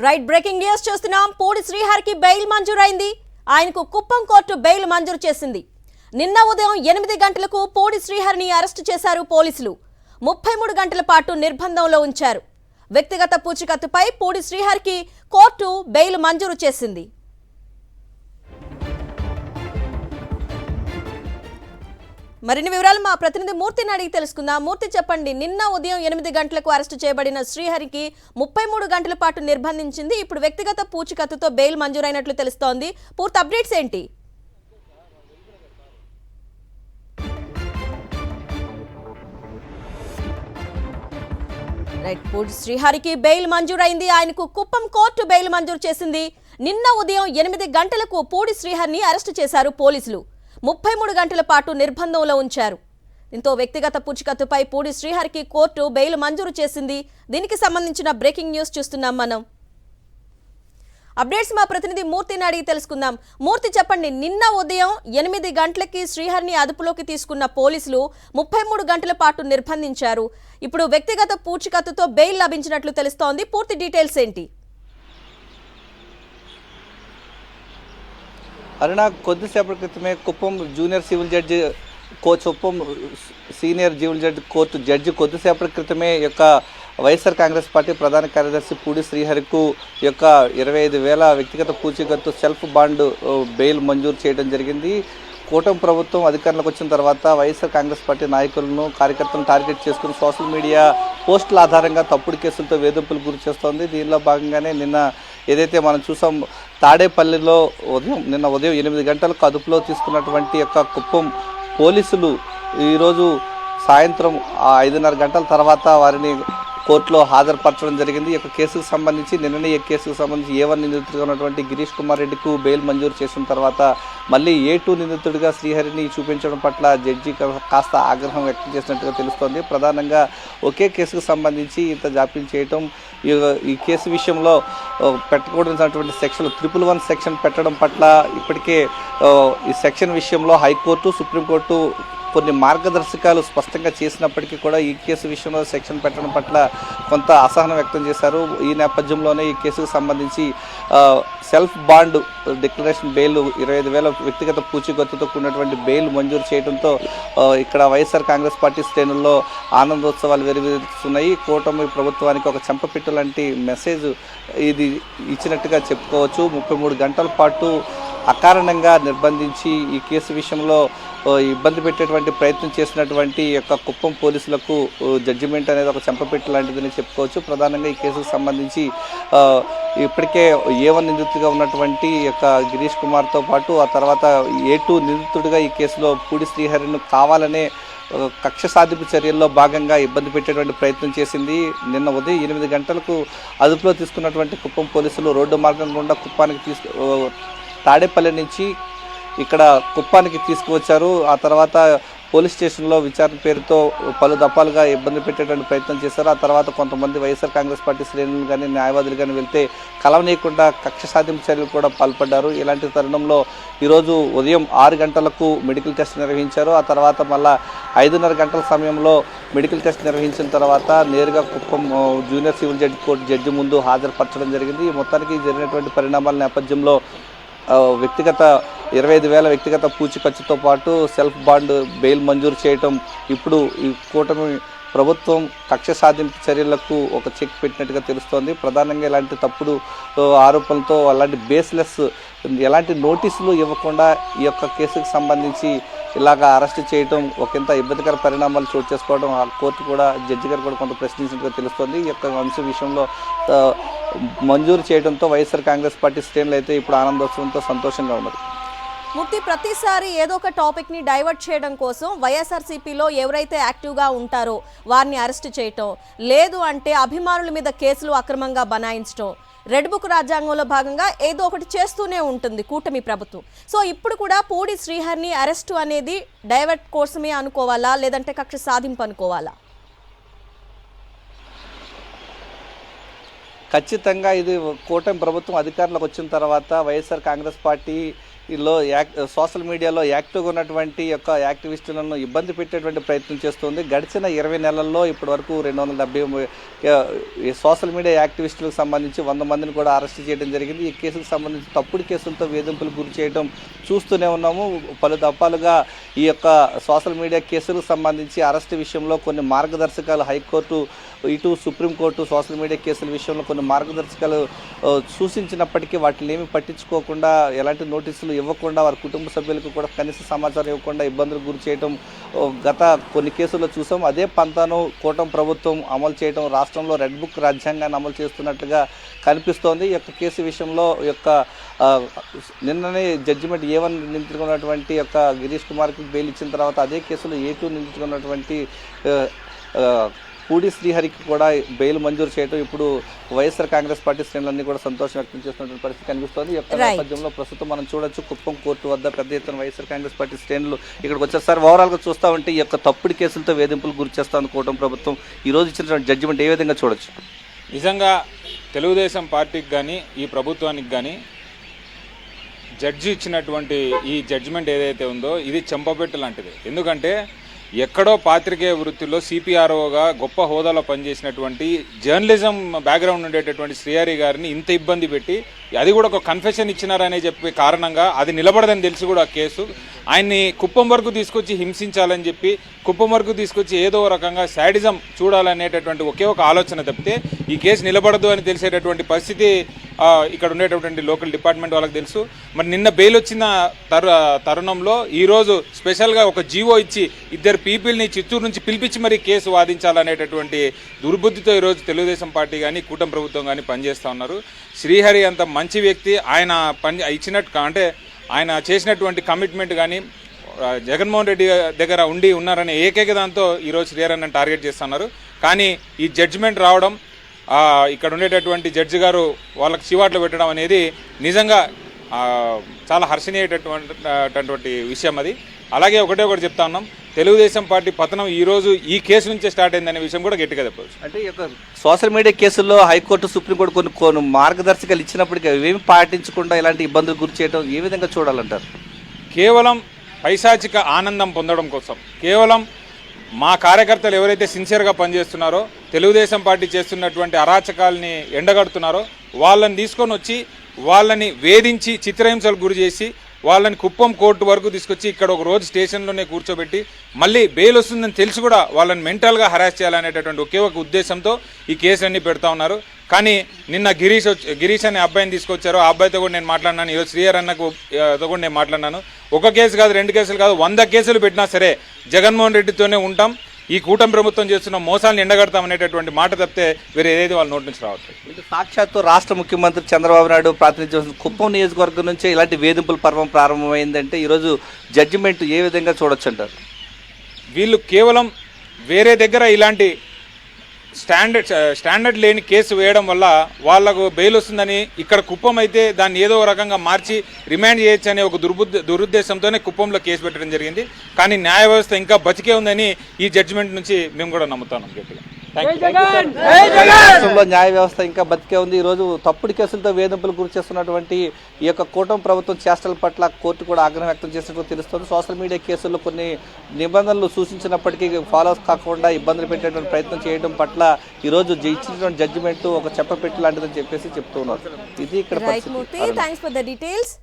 Right breaking news చూస్తున్నాం. పూడి శ్రీహరికి bail మంజూరైంది. ఆయనకు కుప్పం కోర్టు బెయిల్ మంజూరు చేసింది. నిన్న ఉదయం 8 గంటలకు పూడి శ్రీహరిని అరెస్టు చేశారు పోలీసులు. 33 గంటల పాటు నిర్బంధంలో ఉంచారు. వ్యక్తిగత పూచికత్తుపై పూడి శ్రీహరికి కోర్టు బెయిల్ మంజూరు చేసింది. మరిన్ని వివరాలు మా ప్రతినిధి మూర్తిని అడిగి తెలుసుకుందాం. మూర్తి, చెప్పండి. నిన్న ఉదయం 8 గంటలకు అరెస్టు చేయబడిన శ్రీహరికి 33 గంటల పాటు నిర్బంధించింది. ఇప్పుడు వ్యక్తిగత పూచికత్తుతో బెయిల్ మంజూరైనట్లు తెలుస్తోంది. పూర్తి అప్డేట్స్ ఏంటి? రైట్, పూడి శ్రీహరికి బెయిల్ మంజూరైంది. ఆయనకు కుప్పం కోర్టు బెయిల్ మంజూరు చేసింది. నిన్న ఉదయం 8 గంటలకు పూడి శ్రీహరిని అరెస్టు చేశారు పోలీసులు. 33 గంటల పాటు నిర్బంధంలో ఉంచారు. దీంతో వ్యక్తిగత పూచికత్తుపై పూడి శ్రీహరికి కోర్టు బెయిల్ మంజూరు చేసింది. దీనికి సంబంధించిన బ్రేకింగ్ న్యూస్ చూస్తున్నాం మనం. అప్డేట్స్ మా ప్రతినిధి మూర్తిని అడిగి తెలుసుకుందాం. మూర్తి, చెప్పండి. నిన్న ఉదయం 8 గంటలకి శ్రీహరిని అదుపులోకి తీసుకున్న పోలీసులు 33 గంటల పాటు నిర్బంధించారు. ఇప్పుడు వ్యక్తిగత పూచికత్తుతో బెయిల్ లభించినట్లు తెలుస్తోంది. పూర్తి డీటెయిల్స్ ఏంటి? అరుణ, కొద్దిసేపటి క్రితమే Kuppam junior civil judge Kuppam senior civil judge court judge కొద్దిసేపటి క్రితమే యొక్క వైఎస్ఆర్ కాంగ్రెస్ పార్టీ ప్రధాన కార్యదర్శి పూడి శ్రీహరికి యొక్క 25,000 వ్యక్తిగత పూచీకత్తు సెల్ఫ్ బాండ్ బెయిల్ మంజూరు చేయడం జరిగింది. కూటమి ప్రభుత్వం అధికారంలోకి వచ్చిన తర్వాత వైఎస్ఆర్ కాంగ్రెస్ పార్టీ నాయకులను కార్యకర్తలను టార్గెట్ చేసుకుని సోషల్ మీడియా పోస్టుల ఆధారంగా తప్పుడు కేసులతో వేధింపులు గురి చేస్తోంది. దీనిలో భాగంగానే నిన్న ఏదైతే మనం చూసాం, తాడేపల్లిలో నిన్న ఉదయం 8 గంటలకు అదుపులో తీసుకున్నటువంటి యొక్క కుప్పం పోలీసులు ఈరోజు సాయంత్రం 5:30 గంటల తర్వాత వారిని కోర్టులో హాజరుపరచడం జరిగింది. ఈ యొక్క కేసుకు సంబంధించి నిన్ననే ఈ కేసుకు సంబంధించి A1 నిందితుడిగా ఉన్నటువంటి గిరీష్ కుమార్ రెడ్డికి బెయిల్ మంజూరు చేసిన తర్వాత మళ్ళీ A2 నిందితుడిగా శ్రీహరిని చూపించడం పట్ల జడ్జి కాస్త ఆగ్రహం వ్యక్తం చేసినట్టుగా తెలుస్తోంది. ప్రధానంగా ఒకే కేసుకు సంబంధించి ఇంత జాప్యం చేయటం, ఈ కేసు విషయంలో పెట్టకూడనటువంటి సెక్షన్ 111 సెక్షన్ పెట్టడం పట్ల ఇప్పటికే ఈ సెక్షన్ విషయంలో హైకోర్టు, సుప్రీంకోర్టు కొన్ని మార్గదర్శకాలు స్పష్టంగా చేసినప్పటికీ కూడా ఈ కేసు విషయంలో సెక్షన్ పెట్టడం పట్ల కొంత అసహనం వ్యక్తం చేశారు. ఈ నేపథ్యంలోనే ఈ కేసుకు సంబంధించి సెల్ఫ్ బాండ్ డిక్లరేషన్ బెయిల్ 25,000 వ్యక్తిగత పూచీకత్తుతో కూడినటువంటి బెయిల్ మంజూరు చేయడంతో ఇక్కడ వైఎస్ఆర్ కాంగ్రెస్ పార్టీ శ్రేణుల్లో ఆనందోత్సవాలు వెలువరుస్తున్నాయి. కూటమి ప్రభుత్వానికి ఒక చెంపపెట్టు లాంటి మెసేజ్ ఇది ఇచ్చినట్టుగా చెప్పుకోవచ్చు. 33 గంటల పాటు అకారణంగా నిర్బంధించి ఈ కేసు విషయంలో ఇబ్బంది పెట్టేటువంటి ప్రయత్నం చేసినటువంటి యొక్క కుప్పం పోలీసులకు జడ్జిమెంట్ అనేది ఒక చెంపపెట్టు లాంటిదని చెప్పుకోవచ్చు. ప్రధానంగా ఈ కేసుకు సంబంధించి ఇప్పటికే A1 నిందితుడిగా ఉన్నటువంటి యొక్క గిరీష్ కుమార్తో పాటు ఆ తర్వాత A2 నిందితుడిగా ఈ కేసులో పూడి శ్రీహరిని కావాలనే కక్ష సాధింపు చర్యల్లో భాగంగా ఇబ్బంది పెట్టేటువంటి ప్రయత్నం చేసింది. నిన్న ఉదయం 8 గంటలకు అదుపులో తీసుకున్నటువంటి కుప్పం పోలీసులు రోడ్డు మార్గం గుండా కుప్పానికి తాడేపల్లి నుంచి ఇక్కడ కుప్పానికి తీసుకువచ్చారు. ఆ తర్వాత పోలీస్ స్టేషన్లో విచారణ పేరుతో పలు దఫాలుగా ఇబ్బంది పెట్టేటువంటి ప్రయత్నం చేశారు. ఆ తర్వాత కొంతమంది వైఎస్ఆర్ కాంగ్రెస్ పార్టీ శ్రేణులు కానీ న్యాయవాదులు కానీ వెళ్తే కలవనీయకుండా కక్ష సాధింపు చర్యలు కూడా పాల్పడ్డారు. ఇలాంటి తరుణంలో ఈరోజు ఉదయం 6 గంటలకు మెడికల్ టెస్ట్ నిర్వహించారు. ఆ తర్వాత మళ్ళా 5:30 గంటల సమయంలో మెడికల్ టెస్ట్ నిర్వహించిన తర్వాత నేరుగా Kuppam junior civil judge court judge ముందు హాజరుపరచడం జరిగింది. మొత్తానికి జరిగినటువంటి పరిణామాల నేపథ్యంలో వ్యక్తిగత 25,000 వ్యక్తిగత పూచికత్తుతో పాటు సెల్ఫ్ బాండ్ బెయిల్ మంజూరు చేయటం ఇప్పుడు ఈ కూటమి ప్రభుత్వం కక్ష సాధింపు చర్యలకు ఒక చెక్ పెట్టినట్టుగా తెలుస్తోంది. ప్రధానంగా ఇలాంటి తప్పుడు ఆరోపణలతో అలాంటి బేస్లెస్ ఎలాంటి నోటీసులు ఇవ్వకుండా ఈ యొక్క కేసుకు సంబంధించి ఇలాగ అరెస్ట్ చేయడం ఒకంత ఇబ్బందికర పరిణామాలు చోటు చేసుకోవడం ఆ కోర్టు కూడా జడ్జి గారు కూడా కొంత ప్రశ్నించినట్టుగా తెలుస్తోంది. ఈ యొక్క అంశం విషయంలో మంజూరు చేయడంతో వైఎస్ఆర్ కాంగ్రెస్ పార్టీ శ్రేణులు అయితే ఇప్పుడు ఆనందోత్సవంతో సంతోషంగా ఉన్నారు. మూర్తి, ప్రతిసారి ఏదో ఒక టాపిక్ని డైవర్ట్ చేయడం కోసం వైఎస్ఆర్సీపీలో ఎవరైతే యాక్టివ్గా ఉంటారో వారిని అరెస్ట్ చేయటం, లేదు అంటే అభిమానుల మీద కేసులు అక్రమంగా బనాయించడం, రెడ్ బుక్ రాజ్యాంగంలో భాగంగా ఏదో ఒకటి చేస్తూనే ఉంటుంది కూటమి ప్రభుత్వం. సో ఇప్పుడు కూడా పూడి శ్రీహరిని అరెస్టు అనేది డైవర్ట్ కోసమే అనుకోవాలా, లేదంటే కక్ష సాధింపు అనుకోవాలా? ఖచ్చితంగా ఇది కూటమి ప్రభుత్వం అధికారంలోకి వచ్చిన తర్వాత వైఎస్ఆర్ కాంగ్రెస్ పార్టీ సోషల్ మీడియాలో యాక్టివ్గా ఉన్నటువంటి యొక్క యాక్టివిస్టులను ఇబ్బంది పెట్టేటువంటి ప్రయత్నం చేస్తుంది. గడిచిన 20 నెలల్లో ఇప్పటి వరకు 270 సోషల్ మీడియా యాక్టివిస్టులకు సంబంధించి 100 మందిని కూడా అరెస్ట్ చేయడం జరిగింది. ఈ కేసుకు సంబంధించి తప్పుడు కేసులతో వేధింపులు గురి చేయడం చూస్తూనే ఉన్నాము. పలు దఫాలుగా ఈ యొక్క సోషల్ మీడియా కేసులకు సంబంధించి అరెస్ట్ విషయంలో కొన్ని మార్గదర్శకాలు హైకోర్టు ఇటు సుప్రీంకోర్టు సోషల్ మీడియా కేసుల విషయంలో కొన్ని మార్గదర్శకాలు సూచించినప్పటికీ వాటిని ఏమీ పట్టించుకోకుండా, ఎలాంటి నోటీసులు ఇవ్వకుండా, వారి కుటుంబ సభ్యులకు కూడా కనీస సమాచారం ఇవ్వకుండా ఇబ్బందులు గురి చేయడం గత కొన్ని కేసుల్లో చూసాం. అదే పంతాను కూటమి ప్రభుత్వం అమలు చేయడం, రాష్ట్రంలో రెడ్ బుక్ రాజ్యాంగాన్ని అమలు చేస్తున్నట్లుగా కనిపిస్తోంది. ఈ యొక్క కేసు విషయంలో నిన్ననే జడ్జిమెంట్ A1 నిందించుకున్నటువంటి యొక్క గిరీష్ కుమార్కి బెయిల్ ఇచ్చిన తర్వాత అదే కేసులో A2 నిందించుకున్నటువంటి పూడి శ్రీహరికి కూడా బెయిల్ మంజూరు చేయడం ఇప్పుడు వైఎస్ఆర్ కాంగ్రెస్ పార్టీ శ్రేణులన్నీ కూడా సంతోషం వ్యక్తం చేస్తున్నటువంటి పరిస్థితి కనిపిస్తోంది. ఈ యొక్క నేపథ్యంలో ప్రస్తుతం మనం చూడొచ్చు కుప్పం కోర్టు వద్ద పెద్ద ఎత్తున వైఎస్ఆర్ కాంగ్రెస్ పార్టీ శ్రేణులు ఇక్కడికి వచ్చారు. సార్, ఓవరాల్గా చూస్తూ ఉంటే ఈ యొక్క తప్పుడు కేసులతో వేధింపులు గురి చేస్తుంది కూటమి ప్రభుత్వం. ఈ రోజు ఇచ్చినటువంటి జడ్జిమెంట్ ఏ విధంగా చూడొచ్చు? నిజంగా తెలుగుదేశం పార్టీకి కానీ ఈ ప్రభుత్వానికి కానీ జడ్జి ఇచ్చినటువంటి ఈ జడ్జిమెంట్ ఏదైతే ఉందో ఇది చెంపపెట్టు లాంటిది. ఎందుకంటే ఎక్కడో పాత్రికేయ వృత్తిలో సిపిఆర్ఓగా గొప్ప హోదాలో పనిచేసినటువంటి జర్నలిజం బ్యాక్గ్రౌండ్ ఉండేటటువంటి శ్రీహరి గారిని ఇంత ఇబ్బంది పెట్టి, అది కూడా ఒక కన్ఫెషన్ ఇచ్చినారనే చెప్పే కారణంగా అది నిలబడదని తెలిసి కూడా ఆ కేసు ఆయన్ని కుప్పం వరకు తీసుకొచ్చి హింసించాలని చెప్పి, కుప్పం వరకు తీసుకొచ్చి ఏదో రకంగా శాడిజం చూడాలనేటటువంటి ఒకే ఒక ఆలోచన తప్పితే ఈ కేసు నిలబడదు అని తెలిసేటటువంటి పరిస్థితి ఇక్కడ ఉండేటటువంటి లోకల్ డిపార్ట్మెంట్ వాళ్ళకి తెలుసు. మరి నిన్న బెయిల్ వచ్చిన తరుణంలో ఈరోజు స్పెషల్గా ఒక జీవో ఇచ్చి 2 పీపుల్ని చిత్తూరు నుంచి పిలిపించి మరి కేసు వాదించాలనేటటువంటి దుర్బుద్ధితో ఈరోజు తెలుగుదేశం పార్టీ కానీ కూటమి ప్రభుత్వం కానీ పనిచేస్తూ ఉన్నారు. శ్రీహరి అంత మంచి వ్యక్తి, ఆయన ఇచ్చినట్టు అంటే ఆయన చేసినటువంటి కమిట్మెంట్ కానీ జగన్మోహన్ రెడ్డి దగ్గర ఉన్నారనే ఏకైక దాంతో ఈరోజు శ్రీహరిని టార్గెట్ చేస్తున్నారు. కానీ ఈ జడ్జిమెంట్ రావడం, ఇక్కడ ఉండేటటువంటి జడ్జి గారు వాళ్ళకి చివాట్లు పెట్టడం అనేది నిజంగా చాలా హర్షణీయమైనటువంటి విషయం అది. అలాగే ఒకటి చెప్తా ఉన్నాం, తెలుగుదేశం పార్టీ పతనం ఈరోజు ఈ కేసు నుంచే స్టార్ట్ అయిందనే విషయం కూడా గట్టిగా చెప్పవచ్చు. అంటే ఈ యొక్క సోషల్ మీడియా కేసుల్లో హైకోర్టు సుప్రీంకోర్టు కొన్ని మార్గదర్శకాలు ఇచ్చినప్పటికీ అవేమి పాటించకుండా ఇలాంటి ఇబ్బందులు గురి చేయడం ఏ విధంగా చూడాలంటారు? కేవలం పైశాచిక ఆనందం పొందడం కోసం, కేవలం మా కార్యకర్తలు ఎవరైతే సిన్సియర్గా పనిచేస్తున్నారో, తెలుగుదేశం పార్టీ చేస్తున్నటువంటి అరాచకాలని ఎండగడుతున్నారో వాళ్ళని తీసుకొని వచ్చి వాళ్ళని వేధించి చిత్రహింసలకు గురి చేసి వాళ్ళని కుప్పం కోర్టు వరకు తీసుకొచ్చి ఇక్కడ ఒక రోజు స్టేషన్లోనే కూర్చోబెట్టి మళ్ళీ బెయిల్ వస్తుందని తెలిసి కూడా వాళ్ళని మెంటల్గా హరాస్ చేయాలనేటటువంటి ఒకే ఒక ఉద్దేశంతో ఈ కేసులన్నీ పెడతా ఉన్నారు. కానీ నిన్న గిరీష్ అనే అబ్బాయిని తీసుకొచ్చారు. ఆ అబ్బాయితో కూడా నేను మాట్లాడినాను, ఈరోజు శ్రీహరి అన్నతో కూడా నేను మాట్లాడినాను. ఒక కేసు కాదు, 2 కేసులు కాదు, 100 కేసులు పెట్టినా సరే జగన్మోహన్ రెడ్డితోనే ఉంటాం, ఈ కూటమి ప్రభుత్వం చేస్తున్న మోసాలను ఎండగడతాం అనేటటువంటి మాట తప్పితే వేరే ఏదైతే వాళ్ళ నోటి నుంచి రావట్లేదు. ఇది సాక్షాత్తు రాష్ట్ర ముఖ్యమంత్రి చంద్రబాబు నాయుడు ప్రాతినిధ్యం కుప్పం నియోజకవర్గం నుంచే ఇలాంటి వేధింపుల పర్వం ప్రారంభమైందంటే ఈరోజు జడ్జిమెంట్ ఏ విధంగా చూడొచ్చు అంటారు? వీళ్ళు కేవలం వేరే దగ్గర ఇలాంటి స్టాండర్డ్ లేని కేసు వేయడం వల్ల వాళ్లకు బెయిల్ వస్తుందని, ఇక్కడ కుప్పం అయితే దాన్ని ఏదో రకంగా మార్చి రిమాండ్ చేయొచ్చు అనే ఒక దురుద్దేశంతోనే కుప్పంలో కేసు పెట్టడం జరిగింది. కానీ న్యాయ వ్యవస్థ ఇంకా బతికే ఉందని ఈ జడ్జిమెంట్ నుంచి మేము కూడా నమ్ముతాం గట్టిగా. రాష్ట్రంలో న్యాయ వ్యవస్థ ఇంకా బతికే ఉంది. ఈరోజు తప్పుడు కేసులతో వేధింపులు గురి చేస్తున్నటువంటి ఈ యొక్క కూటమి ప్రభుత్వం చేష్టల పట్ల కోర్టు కూడా ఆగ్రహం వ్యక్తం చేసినట్టు తెలుస్తుంది. సోషల్ మీడియా కేసుల్లో కొన్ని నిబంధనలు సూచించినప్పటికీ ఫాలో కాకుండా ఇబ్బందులు పెట్టేటువంటి ప్రయత్నం చేయడం పట్ల ఈరోజు ఇచ్చినటువంటి జడ్జిమెంట్ ఒక చెప్పపెట్టి లాంటిదని చెప్పేసి చెప్తూ ఉన్నారు. ఇది ఇక్కడ థ్యాంక్స్ ఫర్ ద డీటెయిల్స్.